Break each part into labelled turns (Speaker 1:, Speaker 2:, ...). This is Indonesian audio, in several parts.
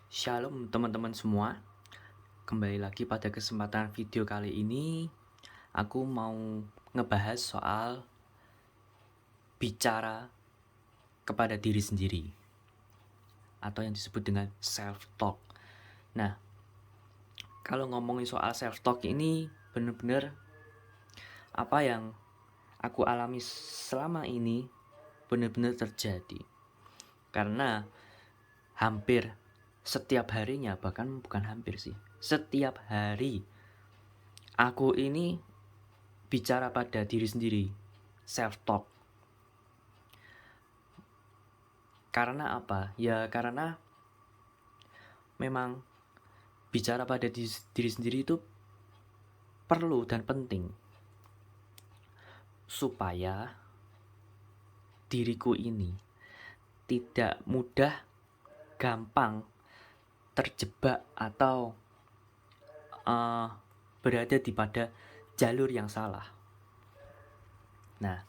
Speaker 1: Shalom teman-teman semua, kembali lagi pada kesempatan video kali ini. Aku mau ngebahas soal bicara kepada diri sendiri, atau yang disebut dengan self-talk. Nah, kalau ngomongin soal self-talk ini benar-benar apa yang aku alami selama ini benar-benar terjadi. Karena hampir setiap harinya, bahkan bukan hampir sih, setiap hari aku ini bicara pada diri sendiri, self-talk. Karena apa? Ya karena memang bicara pada diri sendiri itu perlu dan penting supaya diriku ini tidak mudah gampang terjebak atau berada di pada jalur yang salah. Nah,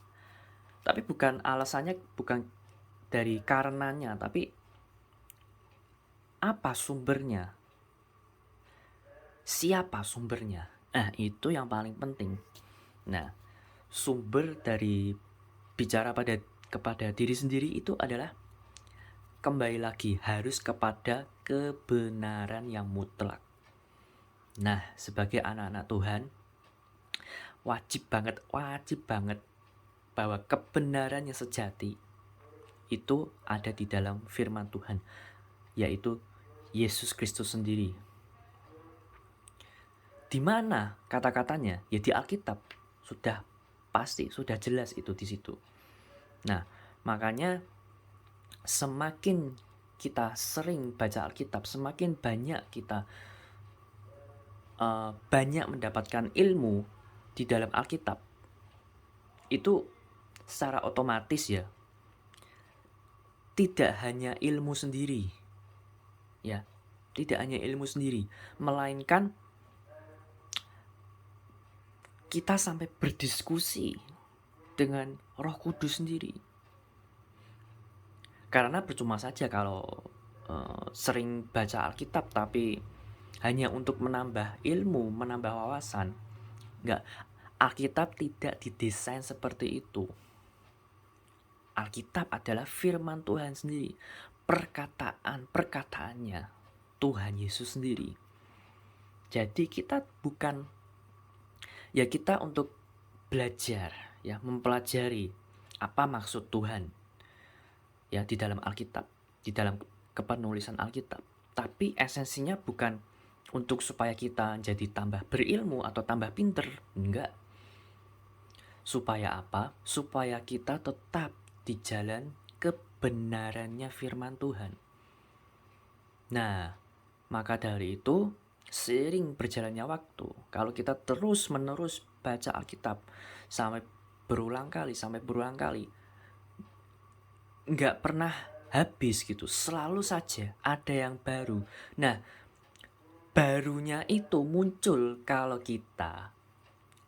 Speaker 1: tapi bukan alasannya, bukan dari karenanya, tapi apa sumbernya? Siapa sumbernya? Nah, itu yang paling penting. Nah, sumber dari bicara kepada diri sendiri itu adalah kembali lagi harus kepada kebenaran yang mutlak. Nah, sebagai anak-anak Tuhan, wajib banget bahwa kebenaran yang sejati itu ada di dalam firman Tuhan, yaitu Yesus Kristus sendiri. Di mana kata-katanya? Ya di Alkitab. Sudah pasti, sudah jelas itu di situ. Nah, makanya semakin kita sering baca Alkitab, semakin banyak kita banyak mendapatkan ilmu di dalam Alkitab, itu secara otomatis ya, tidak hanya ilmu sendiri, ya, tidak hanya ilmu sendiri, melainkan kita sampai berdiskusi dengan Roh Kudus sendiri. Karena percuma saja kalau sering baca Alkitab tapi hanya untuk menambah ilmu, menambah wawasan. Enggak, Alkitab tidak didesain seperti itu. Alkitab adalah firman Tuhan sendiri, perkataannya Tuhan Yesus sendiri. Jadi kita bukan, ya kita untuk belajar, ya mempelajari apa maksud Tuhan ya di dalam Alkitab, di dalam kepenulisan Alkitab. Tapi esensinya bukan untuk supaya kita jadi tambah berilmu atau tambah pinter, enggak. Supaya apa? Supaya kita tetap di jalan kebenarannya firman Tuhan. Nah, maka dari itu, seiring berjalannya waktu, kalau kita terus-menerus baca Alkitab sampai berulang kali, nggak pernah habis gitu, selalu saja ada yang baru. Nah, barunya itu muncul kalau kita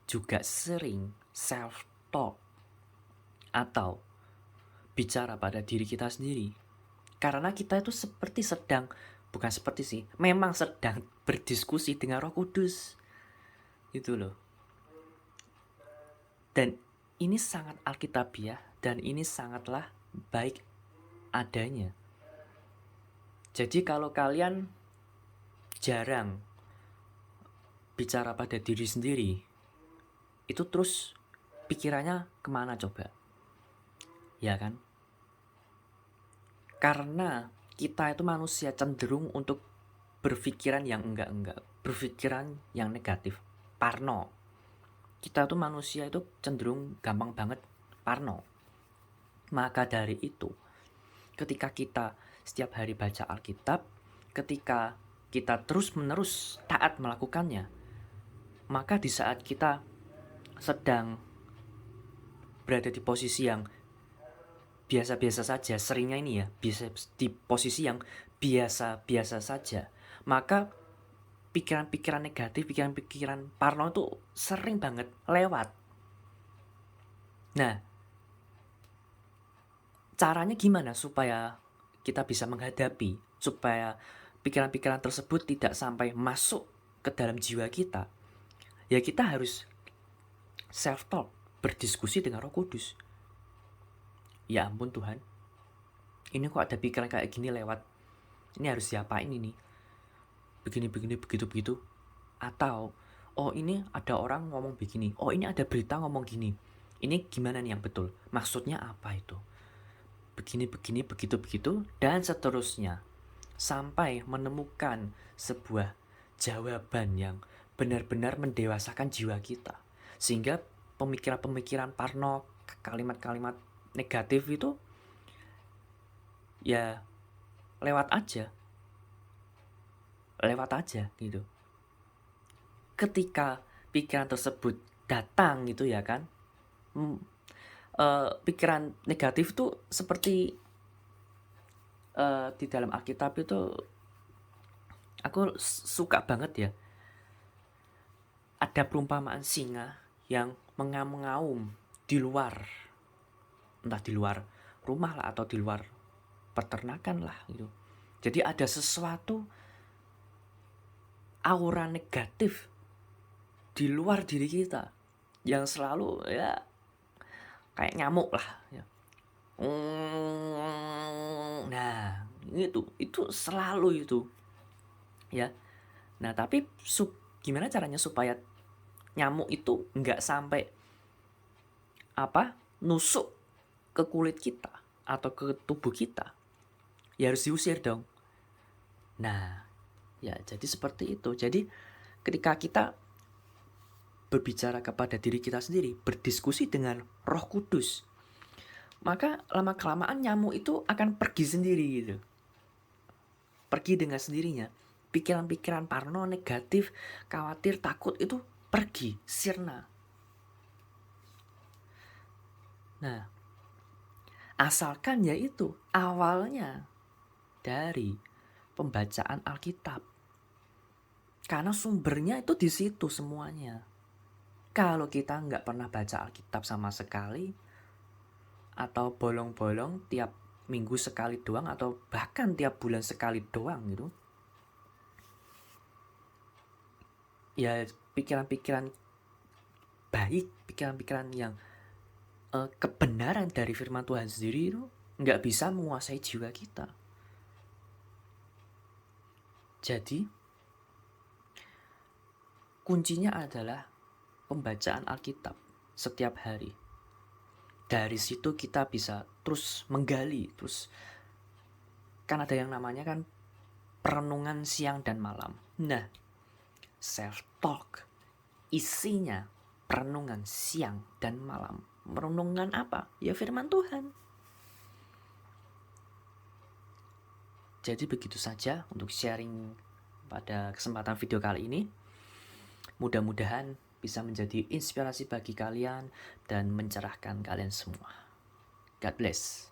Speaker 1: juga sering self-talk atau bicara pada diri kita sendiri. Karena kita itu bukan seperti sih, memang sedang berdiskusi dengan Roh Kudus. Itu loh. Dan ini sangat alkitabiah dan ini sangatlah baik adanya. Jadi kalau kalian jarang bicara pada diri sendiri, itu terus pikirannya kemana coba? Ya kan? Karena kita itu manusia cenderung untuk berpikiran yang enggak-enggak, berpikiran yang negatif, parno. Kita tuh manusia itu cenderung gampang banget parno. Maka dari itu, ketika kita setiap hari baca Alkitab, ketika kita terus-menerus taat melakukannya, maka di saat kita sedang berada di posisi yang biasa-biasa saja, seringnya ini ya, bisa di posisi yang biasa-biasa saja, maka pikiran-pikiran negatif, pikiran-pikiran parno itu sering banget lewat. Nah, caranya gimana supaya kita bisa menghadapi, supaya pikiran-pikiran tersebut tidak sampai masuk ke dalam jiwa kita, ya kita harus self-talk, berdiskusi dengan Roh Kudus. Ya ampun Tuhan, ini kok ada pikiran kayak gini lewat, ini harus diapain ini, begini, begitu. Atau, oh ini ada orang ngomong begini, oh ini ada berita ngomong gini, ini gimana nih yang betul, maksudnya apa itu, begini, begitu, dan seterusnya. Sampai menemukan sebuah jawaban yang benar-benar mendewasakan jiwa kita. Sehingga pemikiran-pemikiran parno, kalimat-kalimat negatif itu ya lewat aja gitu. Ketika pikiran tersebut datang gitu ya kan, pikiran negatif tuh seperti di dalam Alkitab itu aku suka banget ya, ada perumpamaan singa yang mengaum-ngaum di luar, entah di luar rumah lah atau di luar peternakan lah gitu. Jadi ada sesuatu aura negatif di luar diri kita yang selalu ya kayak nyamuk lah ya. Nah itu selalu itu ya. Nah tapi gimana caranya supaya nyamuk itu nggak sampai nusuk ke kulit kita atau ke tubuh kita? Ya harus diusir dong. Nah ya jadi seperti itu. Jadi ketika kita berbicara kepada diri kita sendiri, berdiskusi dengan Roh Kudus, maka lama-kelamaan nyamuk itu akan pergi sendiri gitu. Pergi dengan sendirinya. Pikiran-pikiran parno, negatif, khawatir, takut itu pergi, sirna. Nah, asalkan yaitu awalnya dari pembacaan Alkitab. Karena sumbernya itu di situ semuanya. Kalau kita nggak pernah baca Alkitab sama sekali, atau bolong-bolong tiap minggu sekali doang, atau bahkan tiap bulan sekali doang gitu, ya pikiran-pikiran baik, pikiran-pikiran yang kebenaran dari firman Tuhan sendiri itu nggak bisa menguasai jiwa kita. Jadi kuncinya adalah pembacaan Alkitab setiap hari. Dari situ kita bisa terus menggali, terus kan ada yang namanya kan perenungan siang dan malam. Nah, self-talk isinya perenungan siang dan malam. Merenungkan apa? Ya firman Tuhan. Jadi begitu saja untuk sharing pada kesempatan video kali ini. Mudah-mudahan bisa menjadi inspirasi bagi kalian dan mencerahkan kalian semua. God bless.